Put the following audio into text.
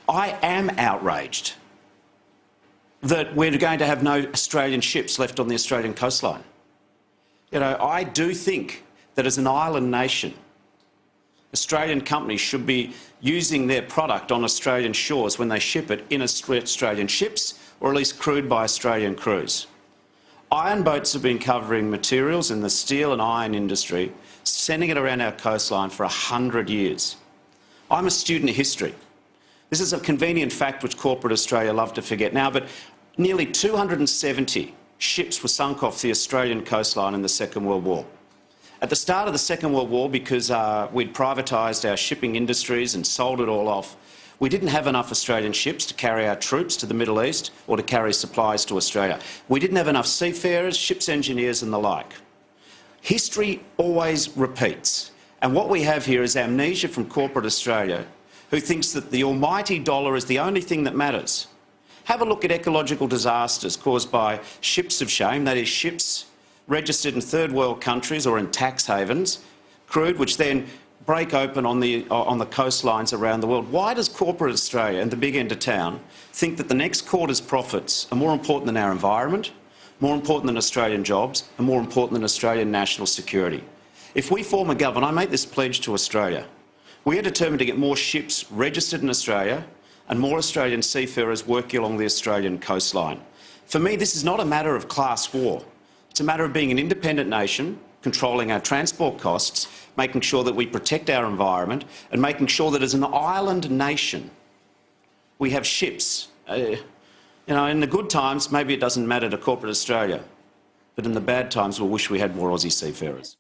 I am outraged that we're going to have no Australian ships left on the Australian coastline. You know, I do think that as an island nation, Australian companies should be using their product on Australian shores when they ship it in Australian ships, or at least crewed by Australian crews. Iron boats have been covering materials in the steel and iron industry, sending it around our coastline for 100 years. I'm a student of history. This is a convenient fact which corporate Australia love to forget now, but nearly 270 ships were sunk off the Australian coastline in the Second World War. At the start of the Second World War, because we'd privatised our shipping industries and sold it all off, we didn't have enough Australian ships to carry our troops to the Middle East or to carry supplies to Australia. We didn't have enough seafarers, ship's engineers and the like. History always repeats. And what we have here is amnesia from corporate Australia, who thinks that the almighty dollar is the only thing that matters. Have a look at ecological disasters caused by ships of shame, that is, ships registered in third world countries or in tax havens, crewed, which then break open on the coastlines around the world. Why does corporate Australia and the big end of town think that the next quarter's profits are more important than our environment, more important than Australian jobs, and more important than Australian national security? If we form a government, I make this pledge to Australia, we are determined to get more ships registered in Australia and more Australian seafarers working along the Australian coastline. For me, this is not a matter of class war. It's a matter of being an independent nation, controlling our transport costs, making sure that we protect our environment, and making sure that as an island nation, we have ships. You know, in the good times, maybe it doesn't matter to corporate Australia, but in the bad times, we'll wish we had more Aussie seafarers.